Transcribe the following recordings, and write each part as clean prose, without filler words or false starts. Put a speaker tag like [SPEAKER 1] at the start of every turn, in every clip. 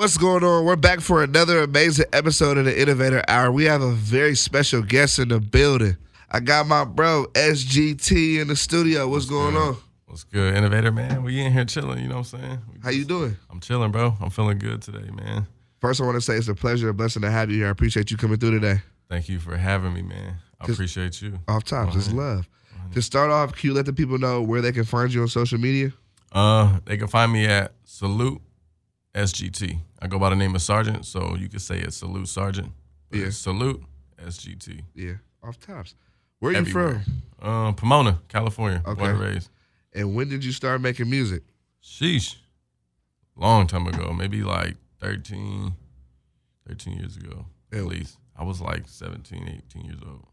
[SPEAKER 1] What's going on? We're back for another amazing episode of the Innovator Hour. We have a very special guest in the building. I got my bro, SGT, in the studio. What's going on?
[SPEAKER 2] What's good, Innovator, man? We in here chilling, you know what I'm saying?
[SPEAKER 1] How you doing?
[SPEAKER 2] I'm chilling, bro. I'm feeling good today, man.
[SPEAKER 1] First, I want to say it's a pleasure, a blessing to have you here. I appreciate you coming through today.
[SPEAKER 2] Thank you for having me, man. I appreciate you.
[SPEAKER 1] Off top, just love. To start off, can you let the people know where they can find you on social media?
[SPEAKER 2] They can find me at Salute SGT. I go by the name of Sergeant, so you could say it's Salute Sergeant.
[SPEAKER 1] Yeah.
[SPEAKER 2] Salute SGT.
[SPEAKER 1] Yeah, off tops. Where are you from?
[SPEAKER 2] Pomona, California.
[SPEAKER 1] Okay.
[SPEAKER 2] Born and raised.
[SPEAKER 1] And when did you start making music?
[SPEAKER 2] Sheesh. Long time ago, maybe like 13 years ago, at least. I was like 17, 18 years old.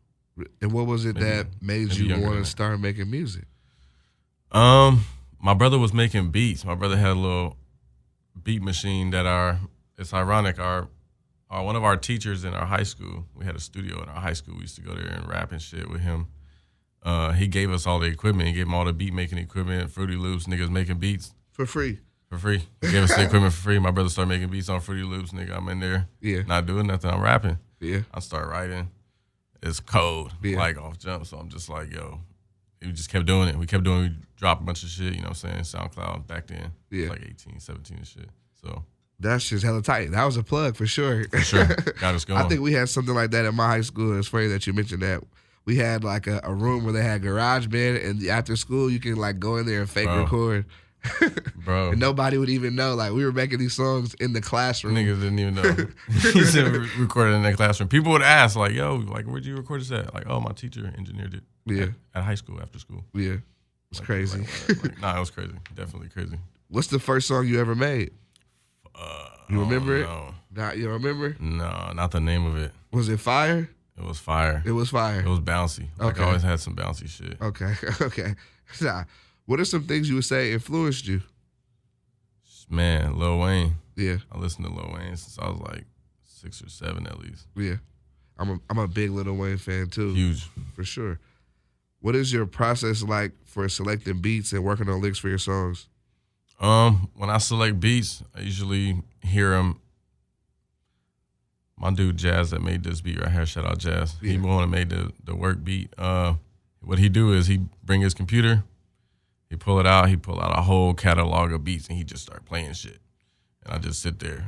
[SPEAKER 1] And what was it that made you want to start making music?
[SPEAKER 2] My brother was making beats. My brother had a little beat machine that it's ironic, one of our teachers in our high school, we had a studio in our high school. We used to go there and rap and shit with him. He gave us all the equipment. He gave him all the beat making equipment, Fruity Loops, niggas making beats.
[SPEAKER 1] For free?
[SPEAKER 2] For free. He gave us the equipment for free. My brother started making beats on Fruity Loops, nigga. I'm in there, not doing nothing. I'm rapping.
[SPEAKER 1] Yeah.
[SPEAKER 2] I start writing. It's cold, like off jump. So I'm just like, yo, we just kept doing it. We dropped a bunch of shit, you know what I'm saying, SoundCloud back then. Yeah. Like 18, 17 and shit. So
[SPEAKER 1] that's just hella tight. That was a plug for sure.
[SPEAKER 2] For sure. Got us going.
[SPEAKER 1] I think we had something like that in my high school. It's funny that you mentioned that. We had like a room where they had GarageBand, and after school you can like go in there and fake record.
[SPEAKER 2] Bro.
[SPEAKER 1] And nobody would even know. Like, we were making these songs in the classroom.
[SPEAKER 2] Niggas didn't even know. He said recorded in the classroom. People would ask, like, yo, like, where'd you record this at? Like, oh, my teacher engineered it.
[SPEAKER 1] Yeah.
[SPEAKER 2] At high school, after school.
[SPEAKER 1] Yeah. It's crazy.
[SPEAKER 2] Nah, it was crazy. Definitely crazy.
[SPEAKER 1] What's the first song you ever made? You remember it?
[SPEAKER 2] No.
[SPEAKER 1] You don't remember?
[SPEAKER 2] No, not the name of it.
[SPEAKER 1] Was it fire?
[SPEAKER 2] It was fire.
[SPEAKER 1] It was fire.
[SPEAKER 2] It was bouncy. Like, I always had some bouncy shit.
[SPEAKER 1] Okay. Okay. Nah. What are some things you would say influenced you?
[SPEAKER 2] Man, Lil Wayne.
[SPEAKER 1] Yeah.
[SPEAKER 2] I listened to Lil Wayne since I was like 6 or 7 at least.
[SPEAKER 1] Yeah. I'm a big Lil Wayne fan too.
[SPEAKER 2] Huge.
[SPEAKER 1] For sure. What is your process like for selecting beats and working on lyrics for your songs?
[SPEAKER 2] When I select beats, I usually hear them. My dude Jaz that made this beat right here, shout out Jaz. Yeah. He the one that made the WERK beat. What he do is he bring his computer, he pull out a whole catalog of beats, and he just start playing shit. And I just sit there.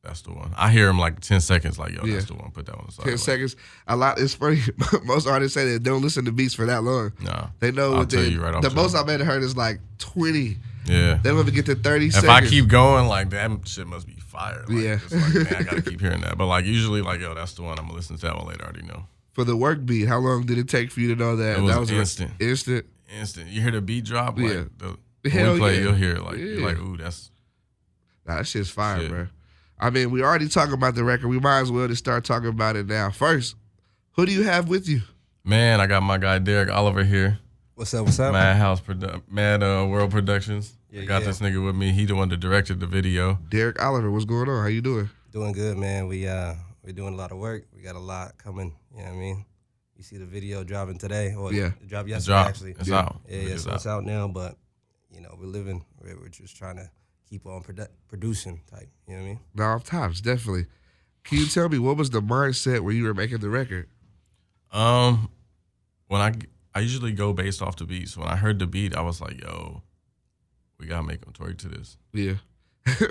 [SPEAKER 2] That's the one. I hear him like 10 seconds, like, yo, that's the one. Put that one aside.
[SPEAKER 1] 10 seconds. A lot. It's funny. Most artists say they don't listen to beats for that long.
[SPEAKER 2] No.
[SPEAKER 1] They know
[SPEAKER 2] I'll
[SPEAKER 1] what
[SPEAKER 2] tell you right off
[SPEAKER 1] the most I've ever heard is like 20.
[SPEAKER 2] Yeah.
[SPEAKER 1] They don't even get to 30 seconds.
[SPEAKER 2] If I keep going, like, that shit must be fire. Like,
[SPEAKER 1] yeah.
[SPEAKER 2] It's like, man, I got to keep hearing that. But, like, usually, like, yo, that's the one. I'm going to listen to that one later. I already know.
[SPEAKER 1] For the WERK beat, how long did it take for you to know that?
[SPEAKER 2] It was,
[SPEAKER 1] that was
[SPEAKER 2] instant.
[SPEAKER 1] Instant?
[SPEAKER 2] Instant. You hear the beat drop, like, when we
[SPEAKER 1] Hell
[SPEAKER 2] play,
[SPEAKER 1] yeah.
[SPEAKER 2] you'll hear it. Like, you're like, ooh, that's...
[SPEAKER 1] Nah, that shit's fire, bro. I mean, we already talking about the record. We might as well just start talking about it now. First, who do you have with you?
[SPEAKER 2] Man, I got my guy Derrick Oliver here.
[SPEAKER 3] What's up? What's up?
[SPEAKER 2] Mad World Productions. I got this nigga with me. He the one that directed the video.
[SPEAKER 1] Derrick Oliver, what's going on? How you doing?
[SPEAKER 3] Doing good, man. We're doing a lot of work. We got a lot coming. You know what I mean? You see the video dropping today? Or it dropped yesterday, actually.
[SPEAKER 2] It's out.
[SPEAKER 3] Yeah, so it's out now. But you know, we're just trying to keep on producing type. You know what I mean?
[SPEAKER 1] No, off tops, definitely. Can you tell me what was the mindset where you were making the record?
[SPEAKER 2] When I usually go based off the beat. So when I heard the beat, I was like, yo, we gotta make them twerk to this.
[SPEAKER 1] Yeah,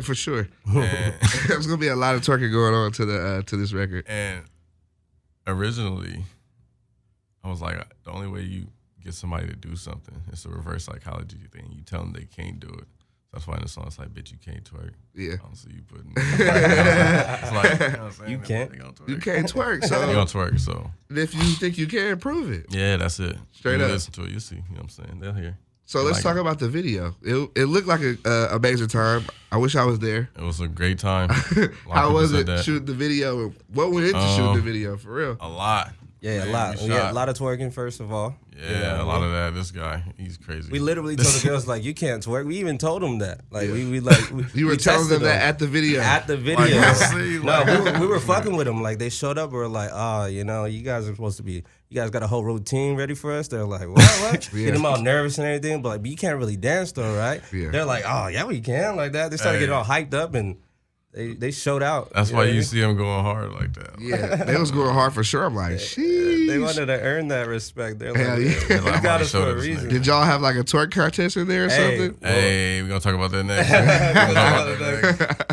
[SPEAKER 1] for sure. There's gonna be a lot of twerking going on to this record.
[SPEAKER 2] And originally, I was like, the only way you get somebody to do something is a reverse psychology thing. You tell them they can't do it. That's why in the song it's like, bitch, you can't twerk.
[SPEAKER 1] Yeah.
[SPEAKER 2] So you putting it's like, you know what I'm saying?
[SPEAKER 3] You can't.
[SPEAKER 1] You can't twerk. So
[SPEAKER 2] you gonna twerk, so.
[SPEAKER 1] And if you think you can, prove it.
[SPEAKER 2] Yeah, that's it.
[SPEAKER 1] Straight up.
[SPEAKER 2] Listen to it, you see. You know what I'm saying? They'll hear.
[SPEAKER 1] So let's talk about the video. It looked like an amazing time. I wish I was there.
[SPEAKER 2] It was a great time.
[SPEAKER 1] How was it shooting the video? What went into shooting the video, for real?
[SPEAKER 2] A lot.
[SPEAKER 3] Yeah, a lot. We had a lot of twerking, first of all.
[SPEAKER 2] Yeah, a lot of that. This guy, he's crazy.
[SPEAKER 3] We literally told the girls, like, you can't twerk. We even told them that. Like, we
[SPEAKER 1] you were telling them that at the video.
[SPEAKER 3] At the video.
[SPEAKER 2] Like,
[SPEAKER 3] we were fucking with them. Like, they showed up. We were like, you know, you guys are supposed to be, you guys got a whole routine ready for us? They're like, what? Get them all nervous and everything. But, like, you can't really dance, though, right?
[SPEAKER 1] Yeah.
[SPEAKER 3] They're like, oh, yeah, we can. Like that. They started getting all hyped up. And They showed out.
[SPEAKER 2] That's why you see them going hard like that.
[SPEAKER 1] Yeah, they was going hard for sure. I'm like, sheesh.
[SPEAKER 3] They wanted to earn that respect. They're
[SPEAKER 1] Hell
[SPEAKER 3] like,
[SPEAKER 1] yeah.
[SPEAKER 3] you got us for a reason.
[SPEAKER 1] Did y'all have like a twerk contest in there or something?
[SPEAKER 2] Hey, we're gonna talk about that next.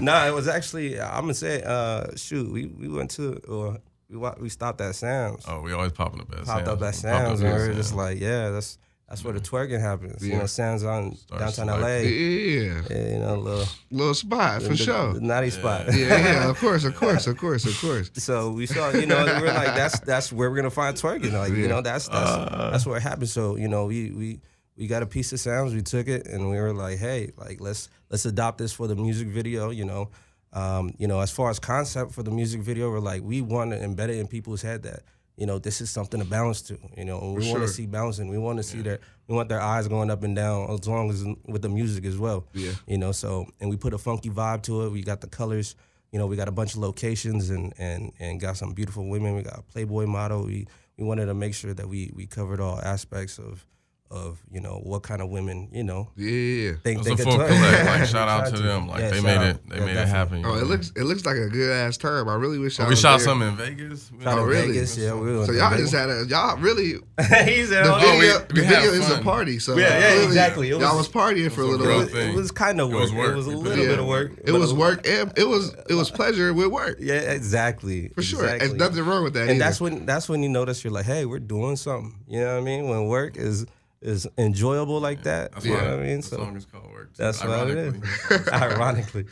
[SPEAKER 3] Nah, it was actually, I'm gonna say, shoot, we went to, or we stopped at Sam's.
[SPEAKER 2] Oh, we always popping up at
[SPEAKER 3] Popped up at Sam's, and we were just like, yeah, that's where the twerking happens. You know, Sam's on downtown LA.
[SPEAKER 1] Yeah.
[SPEAKER 3] You know,
[SPEAKER 1] little spot for sure.
[SPEAKER 3] The naughty spot.
[SPEAKER 1] Yeah, of course.
[SPEAKER 3] So we saw, you know, we were like, that's where we're gonna find twerking. Like, you know, that's where it happened. So, you know, we got a piece of Sam's, we took it, and we were like, hey, like let's adopt this for the music video. You know, as far as concept for the music video, we're like, we want to embed it in people's head that, you know, this is something to bounce to. You know, and we want to see bouncing. We want to see we want their eyes going up and down as long as with the music as well. Yeah. You know, so, and we put a funky vibe to it. We got the colors. You know, we got a bunch of locations and got some beautiful women. We got a Playboy model. We wanted to make sure that we covered all aspects of, you know, what kind of women, you know.
[SPEAKER 1] Yeah.
[SPEAKER 2] Think they could full collect. Like, shout out to them. Like, they made it happen.
[SPEAKER 1] Oh, it looks like a good ass time. I really wish
[SPEAKER 2] we shot something in Vegas.
[SPEAKER 1] Really?
[SPEAKER 3] Vegas, yeah.
[SPEAKER 1] So y'all just had y'all really.
[SPEAKER 3] He said,
[SPEAKER 1] the video is a party. So
[SPEAKER 3] exactly.
[SPEAKER 1] Y'all was partying for a little bit.
[SPEAKER 3] It was kind of work. It was a little bit of work.
[SPEAKER 1] It was work, and it was pleasure with work.
[SPEAKER 3] Yeah, exactly.
[SPEAKER 1] For sure. And nothing wrong with that.
[SPEAKER 3] And that's when you notice you're like, hey, we're doing something. You know what I mean? When work is enjoyable like that.
[SPEAKER 2] That's
[SPEAKER 3] you
[SPEAKER 2] what
[SPEAKER 3] know what I mean?
[SPEAKER 2] The song is called Work.
[SPEAKER 3] That's what it is. Ironically.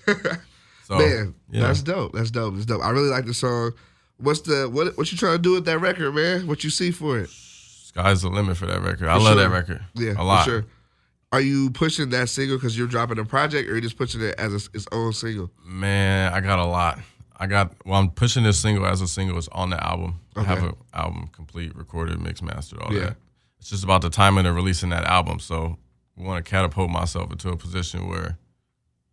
[SPEAKER 1] So, man, that's dope. That's dope. I really like the song. What you trying to do with that record, man? What you see for it?
[SPEAKER 2] Sky's the limit for that record. I love that record. Yeah, a lot. For sure.
[SPEAKER 1] Are you pushing that single because you're dropping a project, or are you just pushing it as its own single?
[SPEAKER 2] Man, I got a lot. I'm pushing this single as a single. It's on the album. Okay. I have an album complete, recorded, mixed, mastered, all that. It's just about the timing of releasing that album. So we want to catapult myself into a position where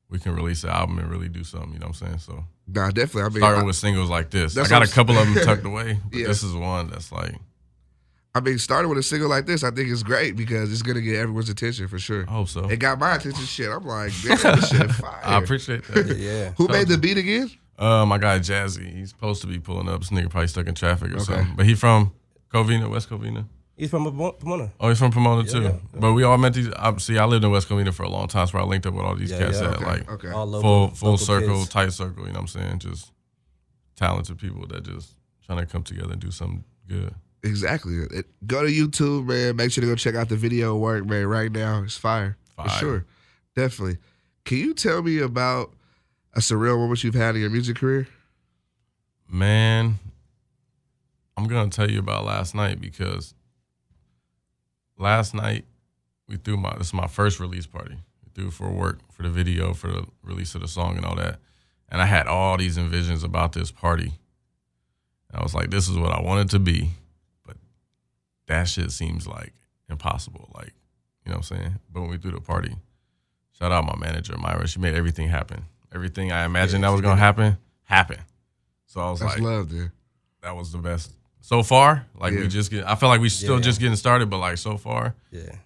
[SPEAKER 2] we can release the album and really do something. You know what I'm saying? So
[SPEAKER 1] nah, definitely. I mean,
[SPEAKER 2] starting with singles like this. I got a couple of them tucked away, but this is one that's like.
[SPEAKER 1] I mean, starting with a single like this, I think is great because it's gonna get everyone's attention for sure.
[SPEAKER 2] I hope so.
[SPEAKER 1] It got my attention. Shit, I'm like, damn, this shit fire.
[SPEAKER 2] I appreciate that.
[SPEAKER 3] Yeah.
[SPEAKER 1] Who made the beat again?
[SPEAKER 2] My guy Jaz-z. He's supposed to be pulling up. This nigga probably stuck in traffic or something. But he from Covina, West Covina.
[SPEAKER 3] He's from Pomona.
[SPEAKER 2] Oh, he's from Pomona too. Yeah. But we all met these. I lived in West Covina for a long time, so I linked up with all these cats that full circle, kids. Tight circle. You know what I'm saying? Just talented people that just trying to come together and do something good.
[SPEAKER 1] Exactly. Go to YouTube, man. Make sure to go check out the video work, man. Right now, it's fire. For sure. Definitely. Can you tell me about a surreal moment you've had in your music career?
[SPEAKER 2] Man, I'm gonna tell you about last night because last night this is my first release party. We threw for work, for the video, for the release of the song and all that. And I had all these envisions about this party. And I was like, this is what I want it to be. But that shit seems like impossible. Like, you know what I'm saying? But when we threw the party, shout out my manager, Myra. She made everything happen. Everything I imagined that was going to happen, happened. So I was
[SPEAKER 1] That's love, dude.
[SPEAKER 2] That was the best. So far, like I feel like we still just getting started, but like so far,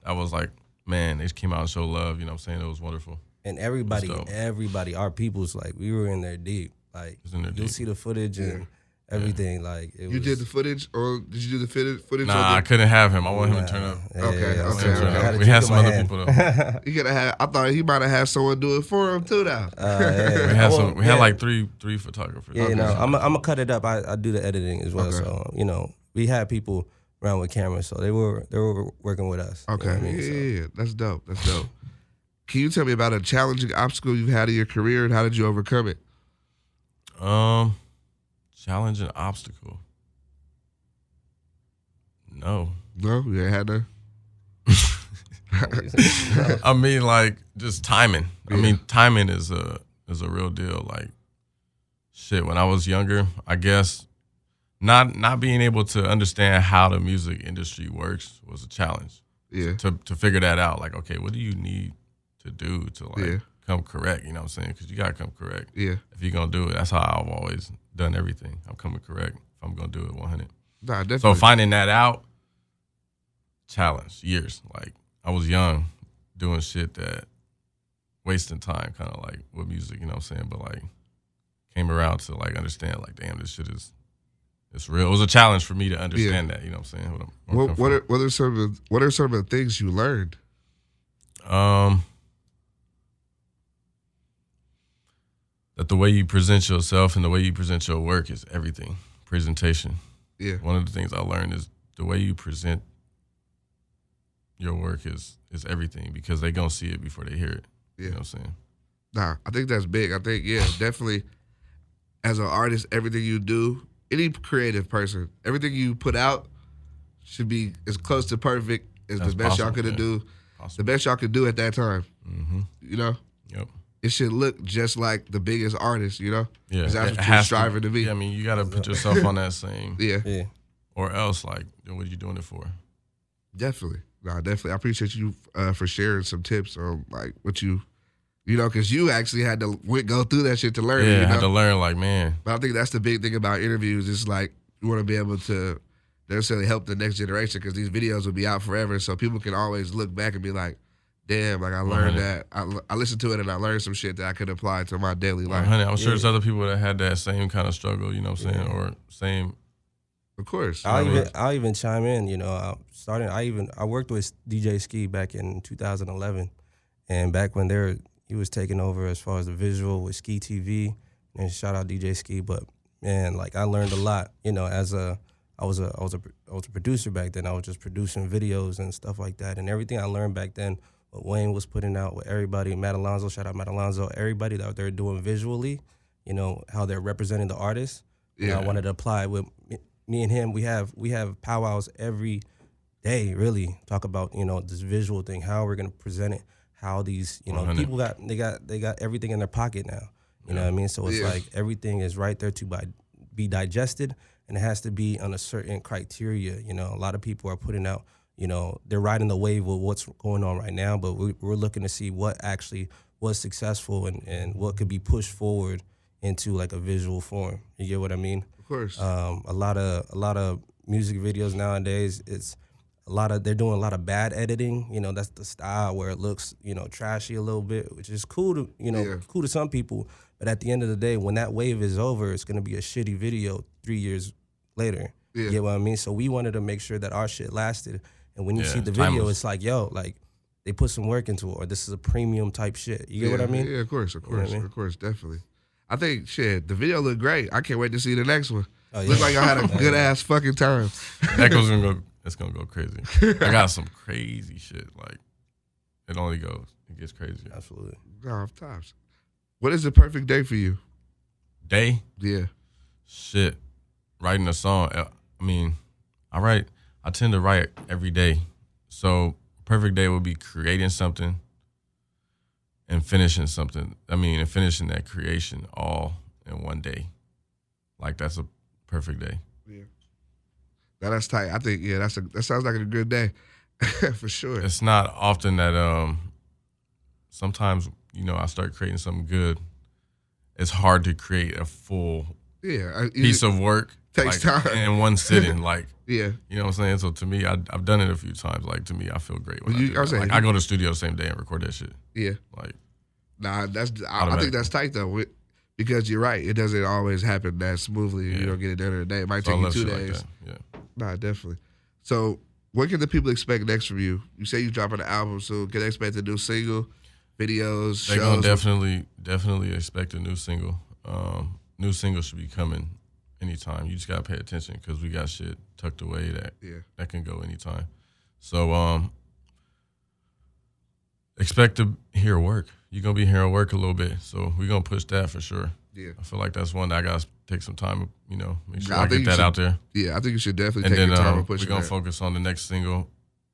[SPEAKER 2] I was like, man, they came out and showed love. You know what I'm saying? It was wonderful.
[SPEAKER 3] And everybody, our people's like, we were in there deep. Like, you'll see the footage and everything. Like,
[SPEAKER 1] you did the footage, or did you do the footage?
[SPEAKER 2] Nah, I couldn't have him. I want him to turn up. Okay. We had some other people though.
[SPEAKER 1] You could have. I thought he might have had someone do it for him too. Now
[SPEAKER 2] we had like three photographers.
[SPEAKER 3] Yeah, you know, I'm gonna cut it up. I do the editing as well. Okay. So you know, we had people around with cameras, so they were working with us.
[SPEAKER 1] Okay, you know what I mean? Yeah, that's dope. That's dope. Can you tell me about a challenging obstacle you've had in your career and how did you overcome it?
[SPEAKER 2] Challenging obstacle. No, you
[SPEAKER 1] ain't had none.
[SPEAKER 2] I mean, like just timing. Yeah. I mean, timing is a real deal. Like, shit. When I was younger, I guess not being able to understand how the music industry works was a challenge.
[SPEAKER 1] Yeah.
[SPEAKER 2] To figure that out. Like, okay, what do you need to do to come correct? You know what I'm saying? Because you gotta come correct.
[SPEAKER 1] Yeah.
[SPEAKER 2] If you're gonna do it, that's how I've always done everything. I'm coming correct if I'm gonna do it 100.
[SPEAKER 1] Nah, definitely.
[SPEAKER 2] So finding that out, challenge, years. Like, I was young, doing shit that wasting time, kind of like with music, you know what I'm saying? But like came around to like understand like, damn, this shit is it's real. It was a challenge for me to understand that. You know what I'm saying?
[SPEAKER 1] What are some of the things you learned?
[SPEAKER 2] That the way you present yourself and the way you present your work is everything. Presentation.
[SPEAKER 1] Yeah.
[SPEAKER 2] One of the things I learned is the way you present your work is everything, because they gonna see it before they hear it.
[SPEAKER 1] Yeah.
[SPEAKER 2] You know what I'm saying?
[SPEAKER 1] Nah, I think that's big. I think, definitely as an artist, everything you do, any creative person, everything you put out should be as close to perfect as the best y'all could do. The best y'all could do at that time.
[SPEAKER 2] Mm-hmm.
[SPEAKER 1] You know?
[SPEAKER 2] Yep.
[SPEAKER 1] It should look just like the biggest artist, you know?
[SPEAKER 2] Yeah.
[SPEAKER 1] Because that's what you're striving to be.
[SPEAKER 2] Yeah, I mean, you got to put yourself on that same.
[SPEAKER 1] Yeah.
[SPEAKER 2] Or else, like, what are you doing it for?
[SPEAKER 1] Definitely. Nah, definitely. I appreciate you for sharing some tips on, like, what you know, because you actually had to go through that shit to learn.
[SPEAKER 2] Yeah,
[SPEAKER 1] you know?
[SPEAKER 2] I had to learn, like, man.
[SPEAKER 1] But I think that's the big thing about interviews. It's like you want to be able to necessarily help the next generation, because these videos will be out forever, so people can always look back and be like, damn, like I learned that. I listened to it and I learned some shit that I could apply to my daily life.
[SPEAKER 2] I'm sure there's other people that had that same kind of struggle, you know what I'm saying, or same.
[SPEAKER 1] Of course.
[SPEAKER 3] I'll even chime in. You know, I worked with DJ Ski back in 2011, and back when he was taking over as far as the visual with Ski TV, and shout out DJ Ski. But man, like I learned a lot. You know, I was a producer back then. I was just producing videos and stuff like that, and everything I learned back then, what Wayne was putting out with everybody, Matt Alonzo, shout out Matt Alonzo, everybody that they're doing visually, you know, how they're representing the artist. Yeah. You know, I wanted to apply with me and him. We have powwows every day, really, talk about, you know, this visual thing, how we're gonna present it, how these, you know, 100. People got everything in their pocket now. You know what I mean? So it's like everything is right there to be digested, and it has to be on a certain criteria. You know, a lot of people are putting out, you know, they're riding the wave with what's going on right now, but we're looking to see what actually was successful and what could be pushed forward into like a visual form. You get what I mean?
[SPEAKER 1] Of course.
[SPEAKER 3] A lot of music videos nowadays, they're doing a lot of bad editing. You know, that's the style where it looks, you know, trashy a little bit, which is cool to, you know, cool to some people. But at the end of the day, when that wave is over, it's gonna be a shitty video 3 years later. Yeah. You get what I mean? So we wanted to make sure that our shit lasted. And when you see the video, it's like, yo, like they put some work into it, or this is a premium type shit. You get what I mean?
[SPEAKER 1] Yeah, of course, you know what I mean? Of course, definitely. I think, shit, the video looked great. I can't wait to see the next one. Oh, yeah. Looks like I had a good ass fucking time.
[SPEAKER 2] It's gonna go crazy. I got some crazy shit. Like, it gets crazy.
[SPEAKER 3] Absolutely.
[SPEAKER 1] No, tops. What is the perfect day for you?
[SPEAKER 2] Day?
[SPEAKER 1] Yeah.
[SPEAKER 2] Shit. Writing a song. I mean, I tend to write every day. So perfect day would be creating something and finishing something. And finishing that creation all in one day. Like, that's a perfect day.
[SPEAKER 1] Yeah. Now that's tight. I think, that sounds like a good day. For sure.
[SPEAKER 2] It's not often that sometimes, you know, I start creating something good. It's hard to create a full piece of work.
[SPEAKER 1] Takes
[SPEAKER 2] like,
[SPEAKER 1] time.
[SPEAKER 2] In one sitting, like,
[SPEAKER 1] yeah.
[SPEAKER 2] You know what I'm saying? So to me, I've done it a few times. Like, to me, I feel great when I do it. Like, I go to the studio the same day and record that shit.
[SPEAKER 1] Yeah.
[SPEAKER 2] Like,
[SPEAKER 1] nah, I think that's tight though, because you're right. It doesn't always happen that smoothly. You don't get it done in a day. It might take you 2 days.
[SPEAKER 2] Like yeah.
[SPEAKER 1] Nah, definitely. So, what can the people expect next from you? You say you're dropping an album soon. Can they expect a new single, videos,
[SPEAKER 2] They're
[SPEAKER 1] shows?
[SPEAKER 2] Gonna definitely expect a new single. New single should be coming anytime. You just gotta pay attention, because we got shit tucked away that can go anytime. So expect to hear work. You're gonna be hearing work a little bit, so we're gonna push that for sure.
[SPEAKER 1] Yeah,
[SPEAKER 2] I feel like that's one that I gotta take some time. You know, make sure I get that out there.
[SPEAKER 1] Yeah, I think you should definitely take your time and push it.
[SPEAKER 2] We're gonna focus on the next single,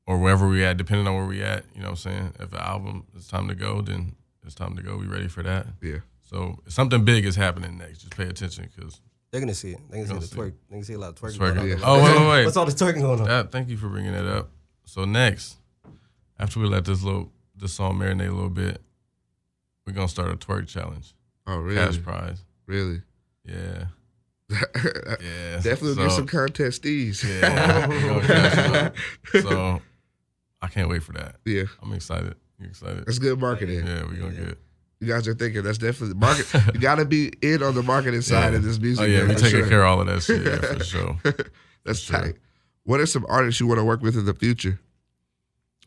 [SPEAKER 2] or wherever we at, depending on where we at. You know what I'm saying? If the album is time to go, then it's time to go. We ready for that?
[SPEAKER 1] Yeah.
[SPEAKER 2] So if something big is happening next, just pay attention, because
[SPEAKER 3] they're gonna see it. They're gonna see the twerk. They're gonna see a lot of twerking.
[SPEAKER 2] Going on. Wait.
[SPEAKER 3] What's all the twerking going on?
[SPEAKER 2] Thank you for bringing that up. So next, after we let this song marinate a little bit, we're gonna start a twerk challenge.
[SPEAKER 1] Oh, really?
[SPEAKER 2] Cash prize.
[SPEAKER 1] Really?
[SPEAKER 2] Yeah.
[SPEAKER 1] Yeah. Definitely get some contestees.
[SPEAKER 2] Yeah. So I can't wait for that.
[SPEAKER 1] Yeah.
[SPEAKER 2] I'm excited. You excited?
[SPEAKER 1] That's good marketing.
[SPEAKER 2] Yeah, we're gonna get it.
[SPEAKER 1] You guys are thinking that's definitely the market. You got to be in on the marketing side of this music.
[SPEAKER 2] Oh yeah,
[SPEAKER 1] game,
[SPEAKER 2] we taking
[SPEAKER 1] sure.
[SPEAKER 2] care of all of that shit for sure.
[SPEAKER 1] That's
[SPEAKER 2] for sure.
[SPEAKER 1] tight. What are some artists you want to work with in the future?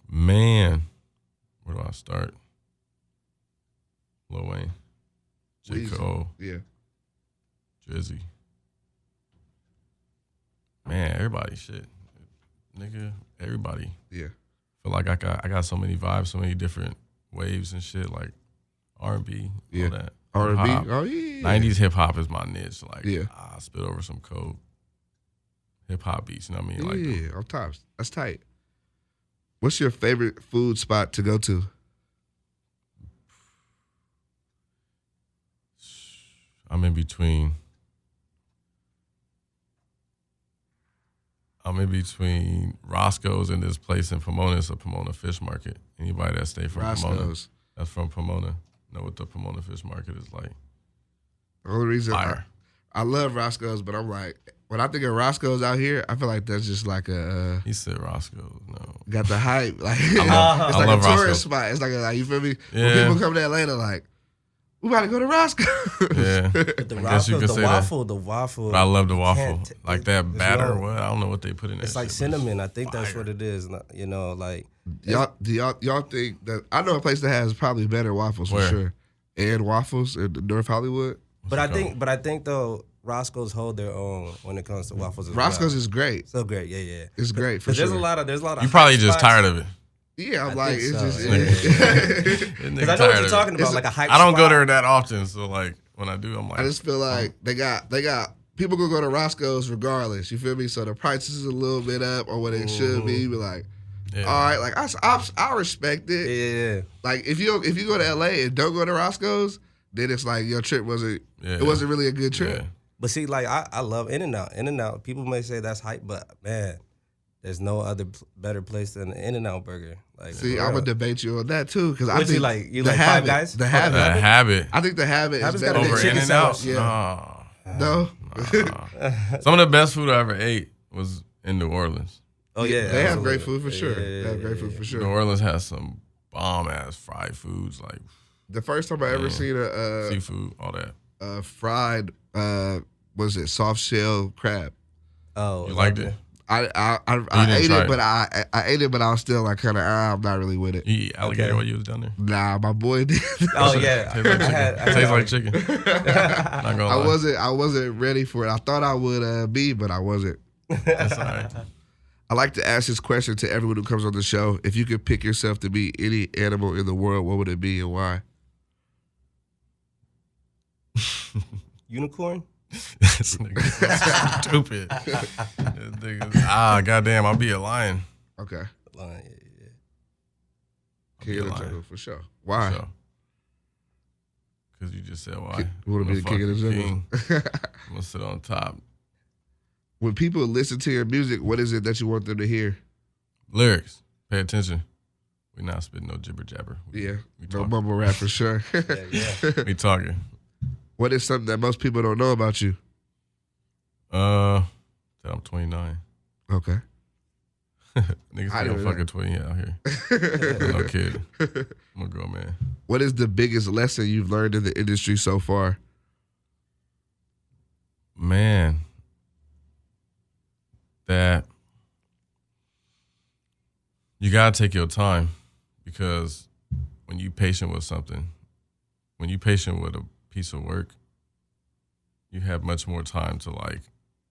[SPEAKER 2] Man, where do I start? Lil Wayne, J. Cole,
[SPEAKER 1] yeah,
[SPEAKER 2] Jaz-z. Man, everybody, shit, nigga, everybody.
[SPEAKER 1] Yeah.
[SPEAKER 2] Feel like I got so many vibes, so many different waves and shit, like R&B, all that.
[SPEAKER 1] R&B,
[SPEAKER 2] Hip-hop.
[SPEAKER 1] oh yeah.
[SPEAKER 2] 90s hip hop is my niche. Like,
[SPEAKER 1] Yeah.
[SPEAKER 2] I spit over some cold hip hop beats. You know what I mean?
[SPEAKER 1] Yeah,
[SPEAKER 2] Like,
[SPEAKER 1] on top. That's tight. What's your favorite food spot to go to?
[SPEAKER 2] I'm in between Roscoe's and this place in Pomona. It's a Pomona Fish Market. Anybody that stay from Pomona,
[SPEAKER 1] Roscoe's.
[SPEAKER 2] that's from Pomona, know what the Pomona Fish Market is like.
[SPEAKER 1] The only reason
[SPEAKER 2] Fire.
[SPEAKER 1] I love Roscoe's, but I'm like, when I think of Roscoe's out here, I feel like that's just like a
[SPEAKER 2] He said Roscoe's. No,
[SPEAKER 1] got the hype. Like
[SPEAKER 2] I
[SPEAKER 1] it's like
[SPEAKER 2] love
[SPEAKER 1] a
[SPEAKER 2] Roscoe's.
[SPEAKER 1] tourist spot. It's like you feel me? When
[SPEAKER 2] Yeah.
[SPEAKER 1] people come to Atlanta, like, we about to go to Roscoe's.
[SPEAKER 2] Yeah,
[SPEAKER 3] The
[SPEAKER 2] I guess you
[SPEAKER 3] waffle,
[SPEAKER 2] could
[SPEAKER 3] the
[SPEAKER 2] say
[SPEAKER 3] waffle, the waffle.
[SPEAKER 2] But I love the waffle,
[SPEAKER 3] can't-
[SPEAKER 2] like that
[SPEAKER 3] it's
[SPEAKER 2] batter.
[SPEAKER 3] no-
[SPEAKER 2] What I don't know what they put in it.
[SPEAKER 3] It's like cinnamon. I think that's what it is. You know, like
[SPEAKER 1] y'all think that I know a place that has probably better waffles
[SPEAKER 2] Where?
[SPEAKER 1] for sure. And waffles in North Hollywood.
[SPEAKER 3] But I think though Roscoe's hold their own when it comes to waffles. As
[SPEAKER 1] Roscoe's
[SPEAKER 3] well.
[SPEAKER 1] is great.
[SPEAKER 3] So great, yeah.
[SPEAKER 1] It's great for
[SPEAKER 3] But
[SPEAKER 1] sure.
[SPEAKER 3] there's a lot of
[SPEAKER 2] You probably
[SPEAKER 3] hype
[SPEAKER 2] just
[SPEAKER 3] spots.
[SPEAKER 2] tired of it.
[SPEAKER 1] Yeah, I'm
[SPEAKER 3] I
[SPEAKER 1] like,
[SPEAKER 3] think
[SPEAKER 1] it's
[SPEAKER 3] so,
[SPEAKER 1] just.
[SPEAKER 3] yeah.
[SPEAKER 2] Because
[SPEAKER 3] Because I know what you're talking about, like a hype.
[SPEAKER 2] I don't go
[SPEAKER 3] spot.
[SPEAKER 2] there that often, so like when I do, I'm like,
[SPEAKER 1] I just feel like they got people gonna go to Roscoe's regardless. You feel me? So the price is a little bit up or what it should be. But like,
[SPEAKER 2] yeah.
[SPEAKER 1] all right, like I respect it.
[SPEAKER 3] Yeah.
[SPEAKER 1] Like if you go to LA and don't go to Roscoe's, then it's like your trip wasn't.
[SPEAKER 2] Yeah.
[SPEAKER 1] It wasn't really a good trip.
[SPEAKER 2] Yeah.
[SPEAKER 3] But see, like I love In-N-Out. In-N-Out. People may say that's hype, but man, there's no other better place than an In-N-Out burger. Like,
[SPEAKER 1] See,
[SPEAKER 3] for
[SPEAKER 1] I'm
[SPEAKER 3] real.
[SPEAKER 1] gonna debate you on that too because I
[SPEAKER 3] What
[SPEAKER 1] think
[SPEAKER 3] you like? You
[SPEAKER 1] the
[SPEAKER 3] like
[SPEAKER 1] habit,
[SPEAKER 3] Five Guys?
[SPEAKER 1] The habit.
[SPEAKER 2] The habit
[SPEAKER 1] I think the habit
[SPEAKER 3] Habit's
[SPEAKER 1] is
[SPEAKER 3] got a
[SPEAKER 1] better
[SPEAKER 3] good
[SPEAKER 2] over
[SPEAKER 1] than
[SPEAKER 3] chicken
[SPEAKER 2] In-N-Out.
[SPEAKER 3] sandwich.
[SPEAKER 1] No.
[SPEAKER 2] Some of the best food I ever ate was in New Orleans.
[SPEAKER 3] Oh yeah,
[SPEAKER 1] They have
[SPEAKER 3] absolutely.
[SPEAKER 1] great food for sure.
[SPEAKER 3] Yeah,
[SPEAKER 1] They have great food for
[SPEAKER 2] New
[SPEAKER 1] sure.
[SPEAKER 2] Orleans has some bomb ass fried foods like
[SPEAKER 1] The first time I ever seen
[SPEAKER 2] seafood, all that.
[SPEAKER 1] a fried was it soft shell crab.
[SPEAKER 3] Oh,
[SPEAKER 2] You liked it?
[SPEAKER 1] I
[SPEAKER 2] didn't
[SPEAKER 1] ate
[SPEAKER 2] try
[SPEAKER 1] it,
[SPEAKER 2] it?
[SPEAKER 1] but I ate it, but I was still like kind of I'm not really with it.
[SPEAKER 2] You eat alligator
[SPEAKER 3] Okay.
[SPEAKER 2] while you was down there?
[SPEAKER 1] Nah, my boy did.
[SPEAKER 3] Oh yeah,
[SPEAKER 2] Tastes like chicken. Tastes like chicken. Not gonna lie.
[SPEAKER 1] I wasn't ready for it. I thought I would be, but I wasn't.
[SPEAKER 2] That's all right.
[SPEAKER 1] I like to ask this question to everyone who comes on the show. If you could pick yourself to be any animal in the world, what would it be and why?
[SPEAKER 3] Unicorn.
[SPEAKER 2] This nigga stupid. This nigga, goddamn, I'll be a lion.
[SPEAKER 1] Okay.
[SPEAKER 3] Lion, yeah.
[SPEAKER 1] King of the
[SPEAKER 2] lion.
[SPEAKER 1] jungle for sure. Why?
[SPEAKER 2] Because you just said why.
[SPEAKER 1] You want to be the king of the jungle?
[SPEAKER 2] King. I'm gonna sit on top.
[SPEAKER 1] When people listen to your music, what is it that you want them to hear?
[SPEAKER 2] Lyrics. Pay attention. We not spitting no jibber jabber.
[SPEAKER 1] Yeah,
[SPEAKER 2] We
[SPEAKER 1] no
[SPEAKER 2] talking.
[SPEAKER 1] mumble rap for sure.
[SPEAKER 3] Yeah.
[SPEAKER 2] We talking.
[SPEAKER 1] What is something that most people don't know about you?
[SPEAKER 2] That I'm 29.
[SPEAKER 1] Okay.
[SPEAKER 2] Niggas
[SPEAKER 1] I
[SPEAKER 2] think I'm
[SPEAKER 1] didn't
[SPEAKER 2] fucking 20 out here. I'm no kid. I'm a grown man.
[SPEAKER 1] What is the biggest lesson you've learned in the industry so far?
[SPEAKER 2] Man, that you gotta take your time, because when you patient with something, when you patient with a piece of work, you have much more time to like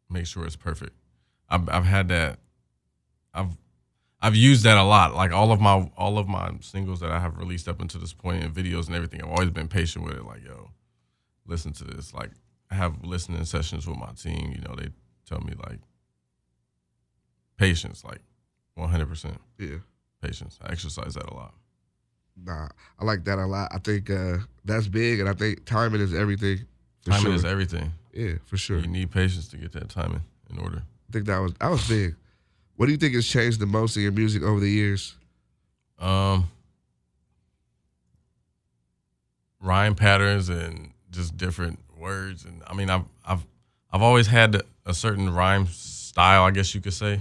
[SPEAKER 2] make sure it's perfect. I've had that. I've used that a lot. Like all of my singles that I have released up until this point and videos and everything, I've always been patient with it. Like, yo, listen to this. Like, I have listening sessions with my team. You know, they tell me like patience, like 100%.
[SPEAKER 1] Yeah.
[SPEAKER 2] Patience. I exercise that a lot.
[SPEAKER 1] Nah, I like that a lot. I think that's big, and I think timing is everything. For
[SPEAKER 2] Timing
[SPEAKER 1] sure.
[SPEAKER 2] is everything.
[SPEAKER 1] Yeah, for sure.
[SPEAKER 2] You need patience to get that timing in order.
[SPEAKER 1] I think that was big. What do you think has changed the most in your music over the years?
[SPEAKER 2] Rhyme patterns and just different words, and I mean, I've always had a certain rhyme style, I guess you could say,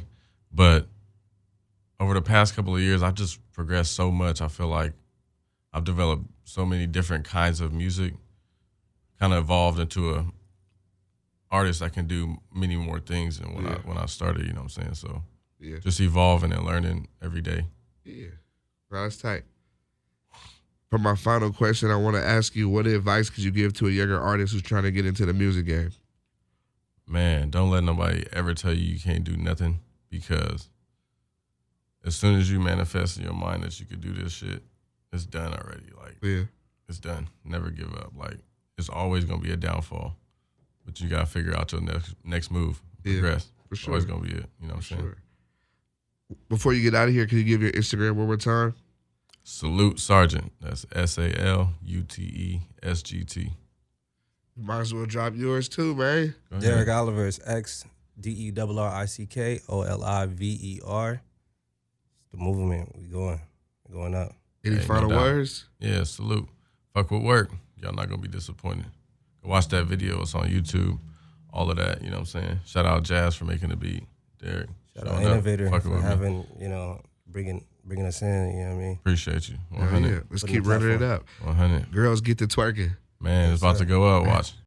[SPEAKER 2] but over the past couple of years, I've just progressed so much. I feel like I've developed so many different kinds of music, kind of evolved into a artist that can do many more things than when I started, you know what I'm saying? So just evolving and learning every day.
[SPEAKER 1] Yeah, well, that's tight. For my final question, I want to ask you, what advice could you give to a younger artist who's trying to get into the music game?
[SPEAKER 2] Man, don't let nobody ever tell you can't do nothing, because as soon as you manifest in your mind that you could do this shit, it's done already. Like, it's done. Never give up. Like, it's always going to be a downfall, but you got to figure out your next move. Progress.
[SPEAKER 1] For sure.
[SPEAKER 2] It's always going to be it. You know what I'm saying?
[SPEAKER 1] Before you get out of here, can you give your Instagram one more time?
[SPEAKER 2] Salute Sergeant. That's SALUTE SGT.
[SPEAKER 1] Might as well drop yours too, man.
[SPEAKER 3] Derrick Oliver is XDERRICKOLIVER. It's the movement. We going up.
[SPEAKER 1] Any final words?
[SPEAKER 2] Yeah, salute. Fuck with work. Y'all not gonna be disappointed. Go watch that video. It's on YouTube. All of that. You know what I'm saying? Shout out Jaz for making the beat. Derrick.
[SPEAKER 3] Shout out Innovator for having, bringing us in. You know what I mean?
[SPEAKER 2] Appreciate you. 100.
[SPEAKER 1] Let's keep running it up.
[SPEAKER 2] 100.
[SPEAKER 1] Girls get to twerking.
[SPEAKER 2] Man, it's about to go up. Watch.